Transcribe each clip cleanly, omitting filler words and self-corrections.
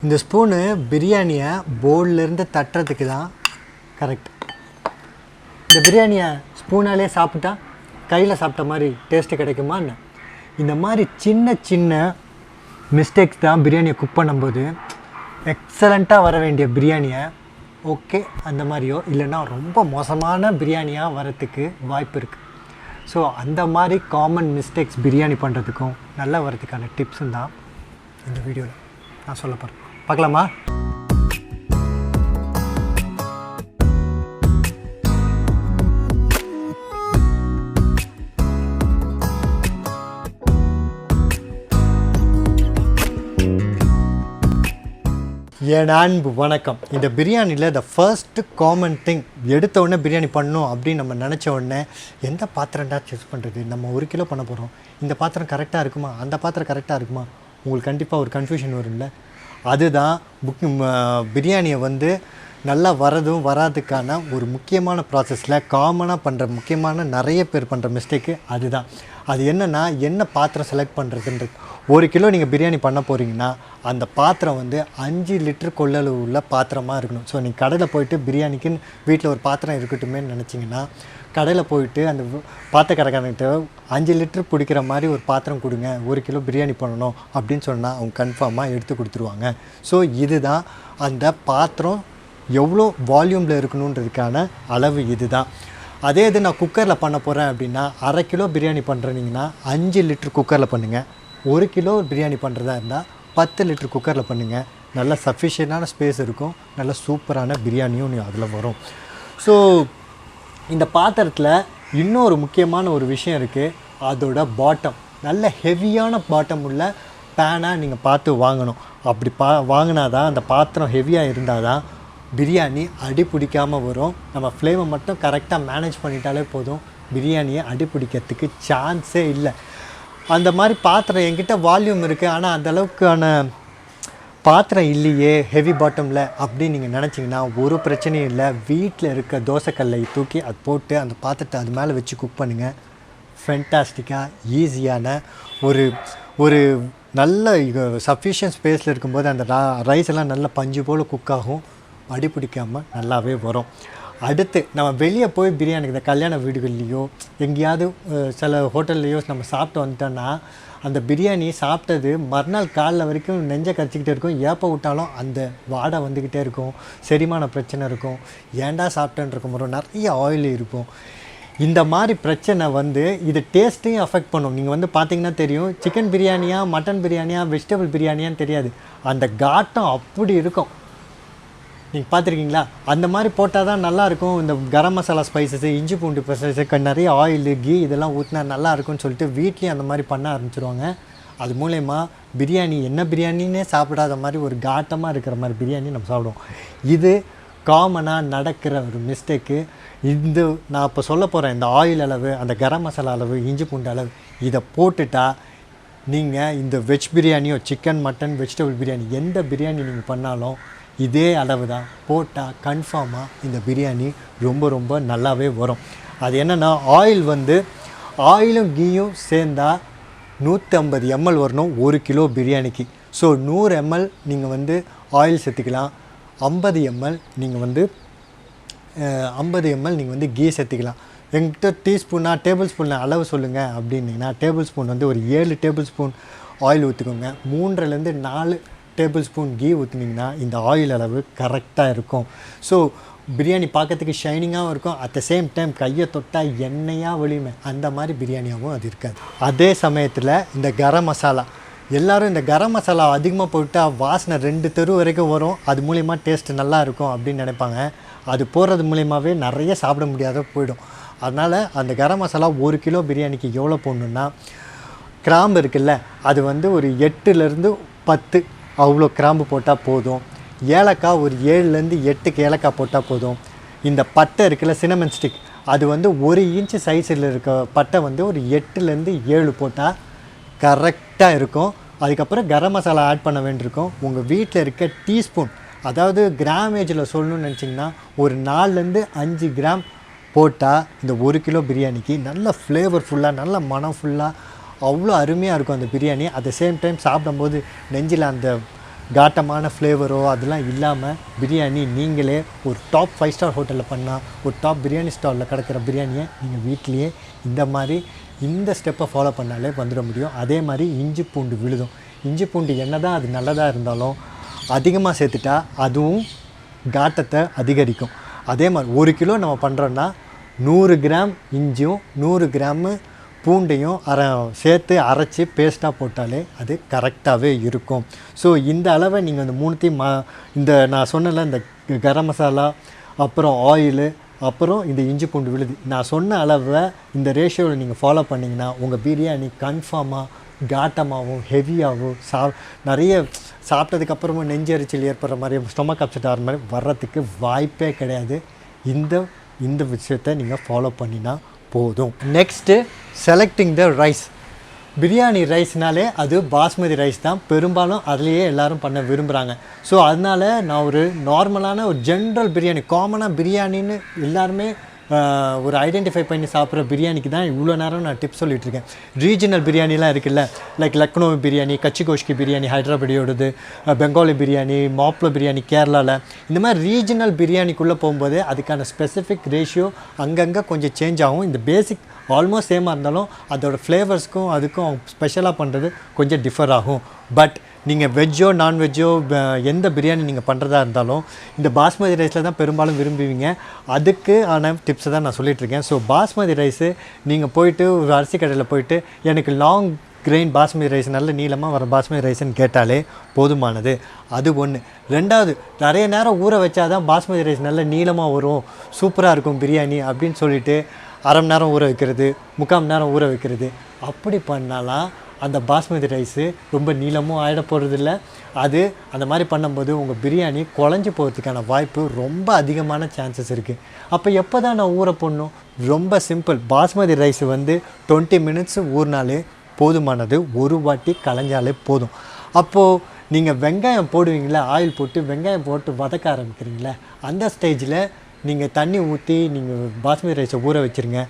இந்த ஸ்பூனு பிரியாணியை போல்லேருந்து தட்டுறதுக்கு தான் கரெக்ட். இந்த பிரியாணியை ஸ்பூனாலே சாப்பிட்டா கையில் சாப்பிட்ட மாதிரி டேஸ்ட்டு கிடைக்குமா என்ன? இந்த மாதிரி சின்ன சின்ன மிஸ்டேக்ஸ் தான் பிரியாணியை குக் பண்ணும்போது எக்ஸலண்ட்டாக வர வேண்டிய பிரியாணியை ஓகே அந்த மாதிரியோ இல்லைன்னா ரொம்ப மோசமான பிரியாணியாக வரத்துக்கு வாய்ப்பு இருக்குது. ஸோ அந்த மாதிரி காமன் மிஸ்டேக்ஸ் பிரியாணி பண்ணுறதுக்கும் நல்லா வரதுக்கான டிப்ஸும் தான் இந்த வீடியோவில் நான் சொல்ல போகிறேன். பார்க்கலாமா? என் அன்பு வணக்கம். இந்த பிரியாணியில் த ஃபர்ஸ்ட் காமன் திங் எடுத்த உடனே பிரியாணி பண்ணணும் அப்படின்னு நம்ம நினச்ச உடனே எந்த பாத்திரம்டா சூஸ் பண்ணுறது? நம்ம 1 கிலோ பண்ண போகிறோம், இந்த பாத்திரம் கரெக்டாக இருக்குமா, அந்த பாத்திரம் கரெக்டாக இருக்குமா? உங்களுக்கு கண்டிப்பாக ஒரு கன்ஃபியூஷன் வரும்ல. அதுதான் பிரியாணியை நல்லா வரதும் வராதுக்கான ஒரு முக்கியமான ப்ராசஸில் காமனாக பண்ணுற முக்கியமான நிறைய பேர் பண்ணுற மிஸ்டேக்கு அதுதான். அது என்னென்னா, என்ன பாத்திரம் செலக்ட் பண்ணுறதுன்றது. 1 கிலோ நீங்கள் பிரியாணி பண்ண போகிறீங்கன்னா அந்த பாத்திரம் 5 லிட்டர் கொள்ளளவு உள்ள பாத்திரமாக இருக்கணும். ஸோ நீங்கள் கடையில் போயிட்டு பிரியாணிக்குன்னு வீட்டில் ஒரு பாத்திரம் இருக்கட்டுமேன்னு நினச்சிங்கன்னா கடையில் போயிட்டு அந்த பாத்திரக்கடைக்காரங்கிட்ட 5 லிட்டர் பிடிக்கிற மாதிரி ஒரு பாத்திரம் கொடுங்க, 1 கிலோ பிரியாணி பண்ணணும் அப்படின்னு சொன்னால் அவங்க கன்ஃபார்மாக எடுத்து கொடுத்துருவாங்க. ஸோ இதுதான் அந்த பாத்திரம் எவ்வளோ வால்யூமில் இருக்கணுன்றதுக்கான அளவு இதுதான். அதே இது நான் குக்கரில் பண்ண போகிறேன் அப்படின்னா 1/2 கிலோ பிரியாணி பண்ணுறீங்கன்னா 5 லிட்டர் குக்கரில் பண்ணுங்கள். 1 கிலோ பிரியாணி பண்ணுறதா இருந்தால் 10 லிட்டர் குக்கரில் பண்ணுங்கள். நல்ல சஃபிஷியண்டான ஸ்பேஸ் இருக்கும், நல்ல சூப்பரான பிரியாணியும் அதில் வரும். ஸோ இந்த பாத்திரத்தில் இன்னொரு முக்கியமான ஒரு விஷயம் இருக்குது. அதோட பாட்டம் நல்ல ஹெவியான பாட்டம் உள்ள பேனாக நீங்கள் பார்த்து வாங்கணும். அப்படி வாங்கினா தான் அந்த பாத்திரம் ஹெவியாக இருந்தால் தான் பிரியாணி அடி பிடிக்காமல் வரும். நம்ம ஃப்ளேமை மட்டும் கரெக்டாக மேனேஜ் பண்ணிட்டாலே போதும், பிரியாணியை அடி பிடிக்கிறதுக்கு சான்ஸே இல்லை. அந்த மாதிரி பாத்திரம் என்கிட்ட வால்யூம் இருக்குது ஆனால் அந்தளவுக்கான பாத்திரம் இல்லையே ஹெவி பாட்டமில் அப்படின்னு நீங்கள் நினச்சிங்கன்னா ஒரு பிரச்சனையும் இல்லை. வீட்டில் இருக்க தோசைக்கல்லை தூக்கி அது போட்டு அந்த பாத்திரத்தை அது மேலே வச்சு குக் பண்ணுங்கள். ஃபென்டாஸ்டிக்காக ஈஸியான ஒரு நல்ல சஃபிஷியன்ட் ஸ்பேஸில் இருக்கும்போது அந்த ரைஸ் எல்லாம் நல்ல பஞ்சு போல் குக் ஆகும், அடி பிடிக்காமல் நல்லாவே வரும். அடுத்து நம்ம வெளியே போய் பிரியாணி இந்த கல்யாண வீடுகள்லேயோ எங்கேயாவது சில ஹோட்டல்லையோ நம்ம சாப்பிட்டு வந்துட்டோன்னா அந்த பிரியாணி சாப்பிட்டது மறுநாள் காலைல வரைக்கும் நெஞ்சை கரைச்சிக்கிட்டே இருக்கும். ஏப்போ விட்டாலும் அந்த வாடை வந்துக்கிட்டே இருக்கும், செரிமான பிரச்சனை இருக்கும், ஏண்டா சாப்பிட்டேன்னு இருக்கும், நிறைய ஆயில் இருக்கும். இந்த மாதிரி பிரச்சனை இது டேஸ்ட்டையும் அஃபெக்ட் பண்ணும். நீங்கள் பார்த்தீங்கன்னா தெரியும், சிக்கன் பிரியாணியா மட்டன் பிரியாணியா வெஜிடபிள் பிரியாணியான்னு தெரியாது, அந்த காட்டம் அப்படி இருக்கும். நீங்கள் பார்த்துருக்கீங்களா? அந்த மாதிரி போட்டால் தான் நல்லாயிருக்கும். இந்த கரம் மசாலா ஸ்பைசஸ்ஸு, இஞ்சி பூண்டு ஸ்பைசஸ், நிறைய ஆயிலு கீ இதெல்லாம் ஊற்றினா நல்லாயிருக்கும்னு சொல்லிட்டு வீட்லேயும் அந்த மாதிரி பண்ண ஆரம்பிச்சிருவாங்க. அது மூலயமா பிரியாணி என்ன பிரியாணின்னே சாப்பிடாத மாதிரி ஒரு காட்டமாக இருக்கிற மாதிரி பிரியாணி நம்ம சாப்பிடுவோம். இது காமனாக நடக்கிற ஒரு மிஸ்டேக்கு. நான் இப்போ சொல்ல போகிறேன் இந்த ஆயில் அளவு, அந்த கரம் மசாலா அளவு, இஞ்சி பூண்டு அளவு இதை போட்டுட்டா நீங்கள் இந்த வெஜ் பிரியாணியோ சிக்கன் மட்டன் வெஜிடபிள் பிரியாணி எந்த பிரியாணி நீங்கள் பண்ணாலும் இதே அளவு தான் போட்டால் கன்ஃபார்மாக இந்த பிரியாணி ரொம்ப ரொம்ப நல்லாவே வரும். அது என்னென்னா, ஆயிலும் கீயும் சேர்ந்தால் 150 ml வரணும் 1 கிலோ பிரியாணிக்கு. ஸோ 100 ml நீங்கள் ஆயில் சேர்த்துக்கலாம், 50 ml நீங்கள் 50 ml நீங்கள் கீ சேர்த்துக்கலாம். எங்கிட்ட டீஸ்பூனா டேபிள் ஸ்பூனில் அளவு சொல்லுங்கள் அப்படின்னிங்கன்னா டேபிள் ஸ்பூன் ஒரு 7 டேபிள் ஸ்பூன் ஆயில் ஊற்றிக்கோங்க. 3லேருந்து 4 டேபிள் ஸ்பூன் கீ ஊற்றினீங்கன்னா இந்த ஆயில் அளவு கரெக்டாக இருக்கும். ஸோ பிரியாணி பார்க்கறதுக்கு ஷைனிங்காகவும் இருக்கும், அட் த சேம் டைம் கையை தொட்டால் எண்ணெயாக ஒளியுமே அந்த மாதிரி பிரியாணியாகவும் அது இருக்காது. அதே சமயத்தில் இந்த கரம் மசாலா, எல்லோரும் இந்த கரம் மசாலா அதிகமாக போட்டால் வாசனை 2 தெரு வரைக்கும் வரும், அது மூலிமா டேஸ்ட் நல்லா இருக்கும் அப்படின்னு நினைப்பாங்க. அது போடுறது மூலிமாவே நிறைய சாப்பிட முடியாத போயிடும். அதனால் அந்த கரம் மசாலா 1 கிலோ பிரியாணிக்கு எவ்வளோ போடணுன்னா, கிராம்பு இருக்குல்ல அது ஒரு 8லேருந்து 10 அவ்வளோ கிராம்பு போட்டால் போதும். ஏலக்காய் ஒரு 7லேருந்து 8 ஏலக்காய் போட்டால் போதும். இந்த பட்டை இருக்குல்ல சினமன் ஸ்டிக், அது 1 இன்ச்சு சைஸில் இருக்க பட்டை ஒரு 8லேருந்து 7 போட்டால் கரெக்டாக இருக்கும். அதுக்கப்புறம் கரம் மசாலா ஆட் பண்ண வேண்டியிருக்கும். உங்கள் வீட்டில் இருக்க டீஸ்பூன், அதாவது கிராமேஜில் சொல்லணும்னு நினச்சிங்கன்னா ஒரு 4லேருந்து 5 கிராம் போட்டால் இந்த 1 கிலோ பிரியாணிக்கு நல்ல ஃப்ளேவர்ஃபுல்லாக நல்ல மனம் ஃபுல்லாக அவ்வளோ அருமையாக இருக்கும் அந்த biryani. At the same time சாப்பிடும்போது நெஞ்சில் அந்த காட்டமான ஃப்ளேவரோ அதெல்லாம் இல்லாமல் பிரியாணி நீங்களே ஒரு டாப் 5 ஸ்டார் ஹோட்டலில் பண்ணால் ஒரு டாப் பிரியாணி ஸ்டாலில் கிடக்கிற பிரியாணியை நீங்கள் வீட்லேயே இந்த ஸ்டெப்பை ஃபாலோ பண்ணாலே வந்துட முடியும். அதே மாதிரி இஞ்சி பூண்டு விழுதும். இஞ்சி பூண்டு என்ன தான் அது நல்லதாக இருந்தாலும் அதிகமாக சேர்த்துட்டா அதுவும் காட்டத்தை அதிகரிக்கும். அதே மாதிரி 1 கிலோ நம்ம பண்ணுறோன்னா 100 கிராம் இஞ்சியும் 100 கிராமு பூண்டையும் சேர்த்து அரைச்சி பேஸ்ட்டாக போட்டாலே அது கரெக்டாகவே இருக்கும். ஸோ இந்த அளவை நீங்கள் அந்த மூணுத்தையும் இந்த நான் சொன்னல இந்த கரம் மசாலா, அப்புறம் ஆயிலு, அப்புறம் இந்த இஞ்சி பூண்டு விழுது, நான் சொன்ன அளவை இந்த ரேஷியோவில் நீங்கள் ஃபாலோ பண்ணிங்கன்னா உங்கள் பிரியாணி கன்ஃபார்மாக காட்டமாகவும் ஹெவியாகவும் நிறைய சாப்பிட்டதுக்கப்புறமா நெஞ்செரிச்சல் ஏற்படுற மாதிரி ஸ்டொமக் அப்செட் ஆகிற மாதிரி வர்றதுக்கு வாய்ப்பே கிடையாது. இந்த விஷயத்தை நீங்கள் ஃபாலோ பண்ணினா போதும். Next selecting the rice. Biryani ரைஸ்னாலே அது பாஸ்மதி ரைஸ் தான் பெரும்பாலும் அதுலேயே எல்லோரும் பண்ண விரும்புகிறாங்க. ஸோ அதனால் நான் ஒரு நார்மலான ஒரு ஜென்ரல் பிரியாணி, காமனாக பிரியாணின்னு எல்லாருமே ஒரு ஐடென்டிஃபை பண்ணி சாப்பிட்ற பிரியாணிக்கு தான் இவ்வளோ நேரம் நான் டிப்ஸ் சொல்லிகிட்ருக்கேன். ரீஜனல் பிரியாணிலாம் இருக்குல்ல, லைக் லக்னோ பிரியாணி, கச்சிகோஷ்கி பிரியாணி ஹைதராபாடியோடது, பெங்காலி பிரியாணி, மாப்ளோ பிரியாணி கேரளாவில், இந்த மாதிரி ரீஜனல் பிரியாணிக்குள்ளே போகும்போது அதுக்கான ஸ்பெசிஃபிக் ரேஷியோ அங்கங்கே கொஞ்சம் சேஞ்ச் ஆகும். இந்த பேசிக் ஆல்மோஸ்ட் சேமாக இருந்தாலும் அதோடய ஃப்ளேவர்ஸ்க்கும் அதுக்கும் ஸ்பெஷலாக பண்ணுறது கொஞ்சம் டிஃபர் ஆகும். பட் நீங்கள் வெஜ்ஜோ நான்வெஜ்ஜோ எந்த பிரியாணி நீங்கள் பண்ணுறதா இருந்தாலும் இந்த பாஸ்மதி ரைஸில் தான் பெரும்பாலும் விரும்புவீங்க. அதுக்கு ஆன டிப்ஸை தான் நான் சொல்லிகிட்ருக்கேன். ஸோ பாஸ்மதி ரைஸு நீங்கள் போயிட்டு ஒரு அரிசி கடையில் போயிட்டு எனக்கு லாங் கிரெயின் பாஸ்மதி ரைஸ் நல்ல நீளமாக வர பாஸ்மதி ரைஸ்ன்னு கேட்டாலே போதுமானது. அது ஒன்று. ரெண்டாவது, நிறைய நேரம் ஊற வச்சாதான் பாஸ்மதி ரைஸ் நல்ல நீளமாக வரும், சூப்பராக இருக்கும் பிரியாணி அப்படின்னு சொல்லிட்டு அரை மணி நேரம் ஊற வைக்கிறது, 3/4 மணி நேரம் ஊற வைக்கிறது, அப்படி பண்ணாலாம் அந்த பாஸ்மதி ரைஸு ரொம்ப நீளமும் ஆகிட போகிறதில்ல. அது அந்த மாதிரி பண்ணும்போது உங்கள் பிரியாணி குழஞ்சி போகிறதுக்கான வாய்ப்பு ரொம்ப அதிகமான சான்சஸ் இருக்குது. அப்போ எப்போ தான் நான் ஊற போடணும்? ரொம்ப சிம்பிள். பாஸ்மதி ரைஸ் 20 மினிட்ஸ் ஊறினாலே போதுமானது. ஒரு வாட்டி களைஞ்சாலே போதும். அப்போது நீங்கள் வெங்காயம் போடுவீங்களா, ஆயில் போட்டு வெங்காயம் போட்டு வதக்க ஆரம்பிக்கிறீங்களா, அந்த ஸ்டேஜில் நீங்கள் தண்ணி ஊற்றி நீங்கள் பாஸ்மதி ரைஸை ஊற வச்சுருங்க,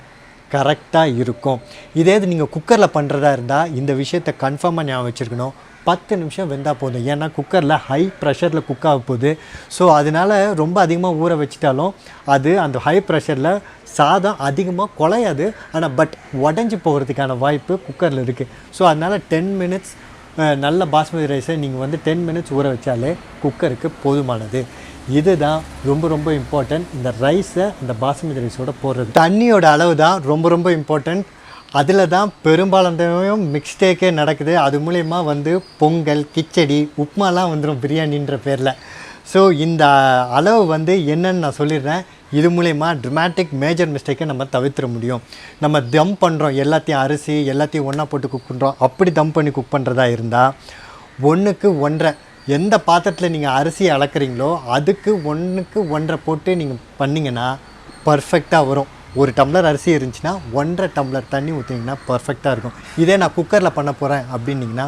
கரெக்டாக இருக்கும். இதே இது நீங்கள் குக்கரில் பண்ணுறதா இருந்தால் இந்த விஷயத்தை கன்ஃபார்மாக ஞாபகம் வச்சுருக்கணும். 10 நிமிஷம் வெந்தால் போதும். ஏன்னா குக்கரில் ஹை ப்ரெஷரில் குக் ஆக போகுது. ஸோ அதனால் ரொம்ப அதிகமாக ஊற வச்சிட்டாலும் அது அந்த ஹை ப்ரெஷரில் சாதம் அதிகமாக குலையாது, ஆனால் பட் உடஞ்சி போகிறதுக்கான வாய்ப்பு குக்கரில் இருக்குது. ஸோ அதனால் 10 மினிட்ஸ் நல்ல பாஸ்மதி ரைஸை நீங்கள் 10 மினிட்ஸ் ஊற வச்சாலே குக்கருக்கு போதுமானது. இதுதான் ரொம்ப ரொம்ப இம்பார்ட்டன்ட். இந்த ரைஸை இந்த பாஸ்மதி ரைஸோட போடுறது, தண்ணியோட அளவு தான் ரொம்ப ரொம்ப இம்பார்ட்டண்ட். அதில் தான் பெரும்பாலும் மிக்ஸ்டேக்கே நடக்குது. அது மூலயமா பொங்கல், கிச்சடி, உப்புமாலாம் வந்துடும் பிரியாணின்ற பேரில். ஸோ இந்த அளவு என்னன்னு நான் சொல்லிடுறேன். இது மூலயமா ட்ரமாட்டிக் மேஜர் மிஸ்டேக்கை நம்ம தவிர்த்திட முடியும். நம்ம தம் பண்ணுறோம், எல்லாத்தையும் அரிசி எல்லாத்தையும் ஒன்றா போட்டு குக் பண்ணுறோம். அப்படி தம் பண்ணி குக் பண்ணுறதா இருந்தால் 1க்கு 1.5 எந்த பாத்திரத்தில் நீங்கள் அரிசியை அளக்குறீங்களோ அதுக்கு 1க்கு 1.5 போட்டு நீங்கள் பண்ணிங்கன்னா பர்ஃபெக்டாக வரும். 1 டம்ளர் அரிசி இருந்துச்சுன்னா 1.5 டம்ளர் தண்ணி ஊற்றிங்கன்னா பர்ஃபெக்டாக இருக்கும். இதே நான் குக்கரில் பண்ண போகிறேன் அப்படின்னிங்கன்னா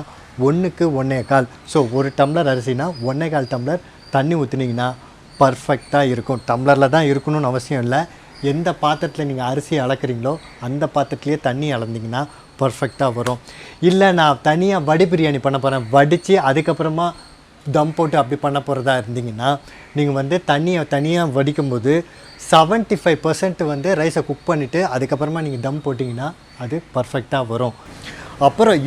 1க்கு 1.25. ஸோ 1 டம்ளர் அரிசினா 1.25 டம்ளர் தண்ணி ஊற்றினீங்கன்னா பர்ஃபெக்டாக இருக்கும். டம்ளரில் தான் இருக்கணும்னு அவசியம் இல்லை. எந்த பாத்திரத்தில் நீங்கள் அரிசி அளக்குறீங்களோ அந்த பாத்திரத்துலேயே தண்ணி அளந்திங்கன்னா பர்ஃபெக்டாக வரும். இல்லை நான் தனியாக வடி பிரியாணி பண்ண போகிறேன், வடித்து அதுக்கப்புறமா தம் போட்டு அப்படி பண்ண போகிறதா இருந்தீங்கன்னா நீங்கள் தனியாக வடிக்கும்போது 75% ரைஸை குக் பண்ணிவிட்டு அதுக்கப்புறமா நீங்கள் தம் போட்டிங்கன்னா அது பர்ஃபெக்டாக வரும். அப்புறம்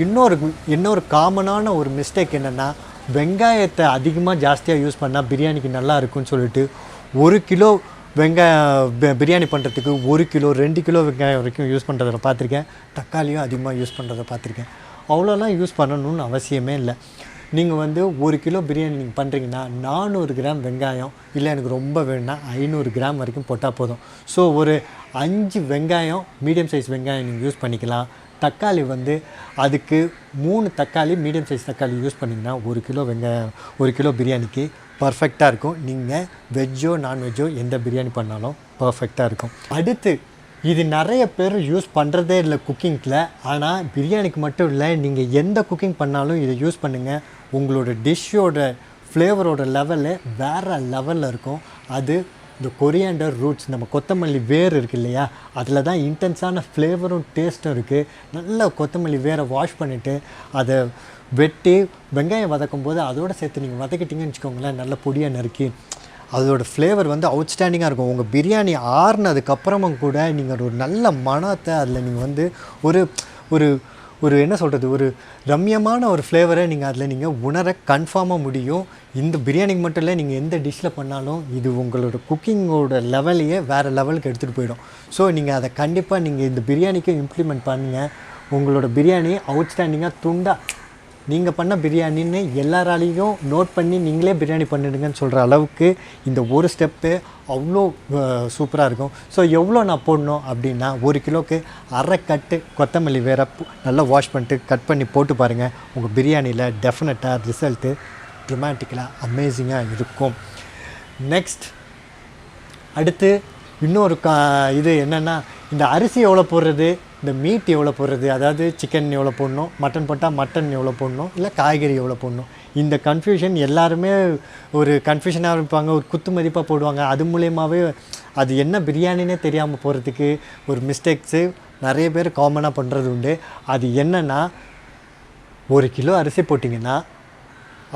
இன்னொரு காமனான ஒரு மிஸ்டேக் என்னென்னா, வெங்காயத்தை அதிகமாக ஜாஸ்தியாக யூஸ் பண்ணால் பிரியாணிக்கு நல்லா இருக்குன்னு சொல்லிட்டு 1 கிலோ பிரியாணி பண்ணுறதுக்கு 1 கிலோ 2 கிலோ வெங்காயம் வரைக்கும் யூஸ் பண்ணுறத பார்த்துருக்கேன். தக்காளியும் அதிகமாக யூஸ் பண்ணுறத பார்த்துருக்கேன். அவ்வளோலாம் யூஸ் பண்ணணும்னு அவசியமே இல்லை. நீங்கள் 1 கிலோ பிரியாணி நீங்கள் பண்ணுறீங்கன்னா 400 கிராம் வெங்காயம், இல்லை எனக்கு ரொம்ப வேணும்னா 500 கிராம் வரைக்கும் போட்டால் போதும். ஸோ ஒரு 5 வெங்காயம், மீடியம் சைஸ் வெங்காயம் நீங்கள் யூஸ் பண்ணிக்கலாம். தக்காளி அதுக்கு 3 தக்காளி, மீடியம் சைஸ் தக்காளி யூஸ் பண்ணிங்கன்னா 1 கிலோ வெங்காயம் 1 கிலோ பிரியாணிக்கு பர்ஃபெக்டாக இருக்கும். நீங்கள் வெஜ்ஜோ நான்வெஜ்ஜோ எந்த பிரியாணி பண்ணாலும் பர்ஃபெக்டாக இருக்கும். அடுத்து இது நிறைய பேர் யூஸ் பண்ணுறதே இல்லை குக்கிங்கில். ஆனால் பிரியாணிக்கு மட்டும் இல்லை, நீங்கள் எந்த குக்கிங் பண்ணாலும் இதை யூஸ் பண்ணுங்கள். உங்களோட டிஷ்ஷோட ஃப்ளேவரோட லெவலு வேறு லெவலில் இருக்கும். அது இந்த கொரியாண்டர் ரூட்ஸ், நம்ம கொத்தமல்லி வேர் இருக்குது இல்லையா, அதில் தான் இன்டென்ஸான ஃப்ளேவரும் டேஸ்ட்டும் இருக்குது. நல்லா கொத்தமல்லி வேரை வாஷ் பண்ணிவிட்டு அதை வெட்டி வெங்காயம் வதக்கும் போது அதோடு சேர்த்து நீங்கள் வதக்கிட்டிங்கன்னு வச்சுக்கோங்களேன், நல்ல பொடியாக நறுக்கி, அதோட ஃப்ளேவர் வந்து அவுட்ஸ்டாண்டிங்காக இருக்கும். உங்கள் பிரியாணி ஆறுனதுக்கப்புறமும் கூட நீங்கள் ஒரு நல்ல மணத்தை அதில் நீங்கள் வந்து ஒரு ஒரு ஒரு என்ன சொல்கிறது, ஒரு ரம்யமான ஒரு ஃப்ளேவரை நீங்கள் அதில் நீங்கள் உணர கன்ஃபார்மாக முடியும். இந்த பிரியாணிக்கு மட்டும் இல்லை, நீங்கள் எந்த டிஷ்ஷில் பண்ணாலும் இது உங்களோட குக்கிங்கோட லெவலையே வேறு லெவலுக்கு எடுத்துகிட்டு போயிடும். ஸோ நீங்கள் அதை கண்டிப்பாக நீங்கள் இந்த பிரியாணிக்கு இம்ப்ளிமெண்ட் பண்ணுங்கள். உங்களோட பிரியாணி அவுட்ஸ்டாண்டிங்காக துண்டாக நீங்கள் பண்ண பிரியாணின்னு எல்லாராலையும் நோட் பண்ணி நீங்களே பிரியாணி பண்ணிடுங்கன்னு சொல்கிற அளவுக்கு இந்த ஒரு ஸ்டெப்பு அவ்வளோ சூப்பராக இருக்கும். ஸோ எவ்வளோ நான் போடணும் அப்படின்னா, 1 கிலோவுக்கு அரை கட்டு கொத்தமல்லி வேறு நல்லா வாஷ் பண்ணிட்டு கட் பண்ணி போட்டு பாருங்கள். உங்கள் பிரியாணியில் டெஃபினட்டாக ரிசல்ட்டு ட்ரமாட்டிக்கலாக அமேசிங்காக இருக்கும். நெக்ஸ்ட் அடுத்து இன்னொரு இது என்னென்னா, இந்த அரிசி எவ்வளோ போடுறது, இந்த மீட் எவ்வளோ போடுறது, அதாவது சிக்கன் எவ்வளோ போடணும், மட்டன் போட்டால் மட்டன் எவ்வளோ போடணும், இல்லை காய்கறி எவ்வளோ போடணும், இந்த கன்ஃபியூஷன் எல்லாருமே ஒரு கன்ஃபியூஷனாக இருப்பாங்க, ஒரு குத்து மதிப்பாக போடுவாங்க. அது மூலயமாவே அது என்ன பிரியாணினே தெரியாமல் போகிறதுக்கு ஒரு மிஸ்டேக்ஸு நிறைய பேர் காமனாக பண்ணுறது உண்டு. அது என்னென்னா, 1 கிலோ அரிசி போட்டிங்கன்னா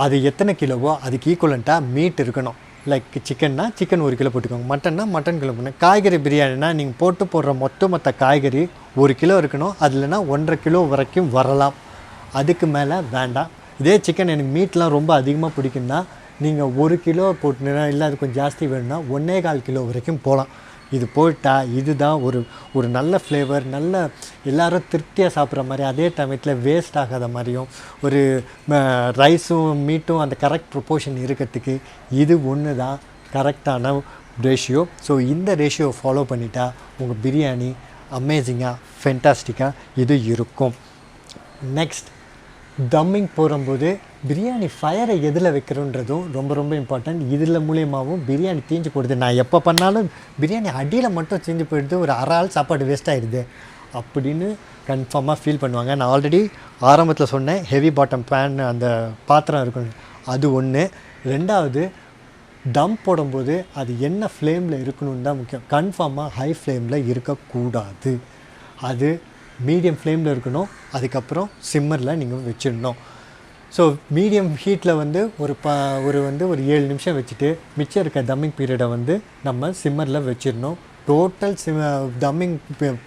அது எத்தனை கிலோவோ அதுக்கு ஈக்குவலண்ட்டாக மீட் இருக்கணும். லைக் சிக்கன்னா சிக்கன் 1 கிலோ போட்டுக்கோங்க, மட்டன்னா மட்டன் கிலோ போடணும். காய்கறி பிரியாணினா நீங்கள் போடுற மொத்த காய்கறி 1 கிலோ இருக்கணும். அதுலனா 1.5 கிலோ வரைக்கும் வரலாம், அதுக்கு மேலே வேண்டாம். இதே சிக்கன் எனக்கு மீட்லாம் ரொம்ப அதிகமாக பிடிக்குன்னா நீங்கள் 1 கிலோ போட்டுனா, இல்லை அது கொஞ்சம் ஜாஸ்தி வேணும்னா 1.25 கிலோ வரைக்கும் போகலாம். இது போட்டால் இதுதான் ஒரு நல்ல ஃப்ளேவர், நல்ல எல்லோரும் திருப்தியாக சாப்பிட்ற மாதிரி, அதே டைமத்தில் வேஸ்ட் ஆகாத மாதிரியும், ஒரு ரைஸும் மீட்டும் அந்த கரெக்ட் ப்ரொப்போர்ஷன் இருக்கிறதுக்கு இது ஒன்று தான் கரெக்டான ரேஷியோ. ஸோ இந்த ரேஷியோ ஃபாலோ பண்ணிட்டா உங்கள் பிரியாணி அமேசிங்காக ஃபென்டாஸ்டிக்காக இது இருக்கும். நெக்ஸ்ட் தம்மிங் போகும்போது பிரியாணி ஃபயரை எதில் வைக்கிறோன்றதும் ரொம்ப ரொம்ப இம்பார்ட்டன்ட். இதில் மூலியமாகவும் பிரியாணி தீஞ்சு போடுது. நான் எப்போ பண்ணாலும் பிரியாணி அடியில் மட்டும் தீஞ்சு போயிடுது, ஒரு அரை ஆள் சாப்பாடு வேஸ்ட் ஆகிடுது அப்படின்னு கன்ஃபார்மாக ஃபீல் பண்ணுவாங்க. நான் ஆல்ரெடி ஆரம்பத்தில் சொன்னேன், ஹெவி பாட்டம் பேன் அந்த பாத்திரம் இருக்கணும், அது ஒன்று. ரெண்டாவது, தம் போடும்போது அது என்ன ஃப்ளேமில் இருக்கணும்னு தான் முக்கியம். கன்ஃபார்மாக ஹை ஃப்ளேமில் இருக்கக்கூடாது, அது மீடியம் ஃப்ளேமில் இருக்கணும். அதுக்கப்புறம் சிம்மரில் நீங்கள் வச்சிடணும். ஸோ மீடியம் ஹீட்டில் வந்து ஒரு 7 நிமிஷம் வச்சுட்டு மிச்சம் இருக்க தம்மிங் பீரியடை வந்து நம்ம சிம்மரில் வச்சிடணும். டோட்டல் தம்மிங்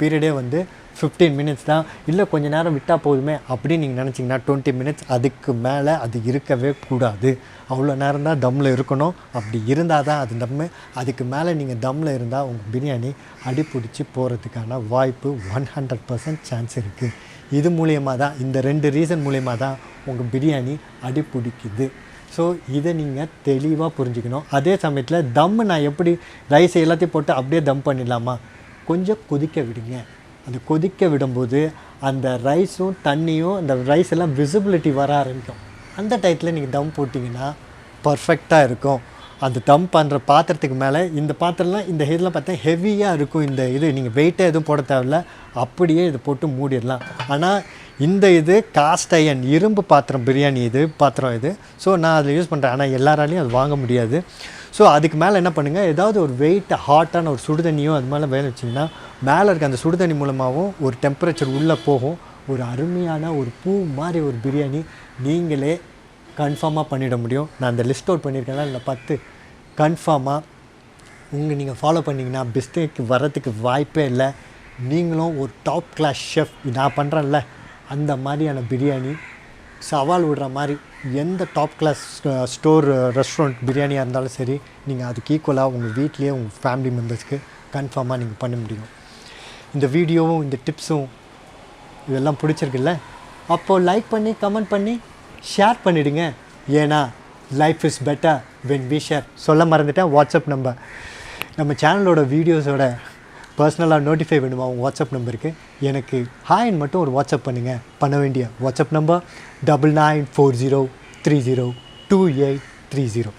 பீரியடே வந்து 15 மினிட்ஸ் தான். இல்லை கொஞ்சம் நேரம் விட்டால் போதுமே அப்படின்னு நீங்கள் நினச்சிங்கன்னா 20 மினிட்ஸ், அதுக்கு மேலே அது இருக்கவே கூடாது. அவ்வளோ நேரம் தான் தம்மில் இருக்கணும். அப்படி இருந்தால் தான் அது தம்மு. அதுக்கு மேலே நீங்கள் தம்மில் இருந்தால் உங்கள் பிரியாணி அடிப்பிடிச்சி போகிறதுக்கான வாய்ப்பு 100% சான்ஸ் இருக்குது. இது மூலியமாக தான், இந்த 2 ரீசன் மூலியமாக தான் உங்கள் பிரியாணி அடிப்பிடிக்குது. ஸோ இதை நீங்கள் தெளிவாக புரிஞ்சுக்கணும். அதே சமயத்தில் தம்மு நான் எப்படி ரைஸை எல்லாத்தையும் போட்டு அப்படியே தம் பண்ணிடலாமா, கொஞ்சம் கொதிக்க விடுங்க. அந்த கொதிக்க விடும்போது அந்த ரைஸும் தண்ணியும், அந்த ரைஸ் எல்லாம் விசிபிலிட்டி வர ஆரம்பிக்கும். அந்த டயத்தில் நீங்கள் தம் போட்டிங்கன்னா பர்ஃபெக்டாக இருக்கும். அந்த தம் பண்ணுற பாத்திரத்துக்கு மேலே, இந்த பாத்திரம்லாம் இந்த இதெல்லாம் பார்த்தா ஹெவியாக இருக்கும். இந்த இது நீங்கள் வெயிட்டே எதுவும் போட தேவையில்ல, அப்படியே இது போட்டு மூடிடலாம். ஆனால் இந்த இது காஸ்ட் அயன் இரும்பு பாத்திரம், பிரியாணி இது பாத்திரம் இது. ஸோ நான் அதில் யூஸ் பண்ணுறேன், ஆனால் எல்லாராலையும் அது வாங்க முடியாது. ஸோ அதுக்கு மேலே என்ன பண்ணுங்கள், ஏதாவது ஒரு வெயிட் ஹாட்டான ஒரு சுடுதண்ணியோ அது மேலே வேலை வச்சிங்கன்னா மேலே இருக்க அந்த சுடுதண்ணி மூலமாகவும் ஒரு டெம்பரேச்சர் உள்ளே போகும். ஒரு அருமையான ஒரு பூ மாதிரி ஒரு பிரியாணி நீங்களே கன்ஃபார்மாக பண்ணிட முடியும். நான் அந்த லிஸ்ட் அவுட் பண்ணியிருக்கேன்னா இல்லை 10 கன்ஃபார்மாக நீங்கள் ஃபாலோ பண்ணிங்கன்னா பிஸ்னேக் வரத்துக்கு வாய்ப்பே இல்லை. நீங்களும் ஒரு டாப் கிளாஸ் ஷெஃப், நான் பண்ணுறேன்ல அந்த மாதிரியான பிரியாணி சவால் விடுற மாதிரி எந்த டாப் கிளாஸ் ஸ்டோர் ரெஸ்டாரண்ட் பிரியாணியாக இருந்தாலும் சரி, நீங்கள் அதுக்கு ஈக்குவலாக உங்கள் வீட்லேயே உங்கள் ஃபேமிலி மெம்பர்ஸ்க்கு கன்ஃபார்மாக நீங்கள் பண்ண முடியும். இந்த வீடியோவும் இந்த டிப்ஸும் இதெல்லாம் பிடிச்சிருக்குல்ல, அப்போது லைக் பண்ணி கமெண்ட் பண்ணி ஷேர் பண்ணிவிடுங்க. ஏன்னா life is better when we share. சொல்ல மறந்துட்டேன், வாட்ஸ்அப் நம்பர், நம்ம சேனலோட வீடியோஸோட பர்சனலாக நோட்டிஃபை வேணுமா உங்கள் வாட்ஸ்அப் நம்பருக்கு, எனக்கு ஹாய்ன்னு மட்டும் ஒரு வாட்ஸ்அப் பண்ணுங்கள். பண்ண வேண்டிய வாட்ஸ்அப் நம்பர் 9940302830.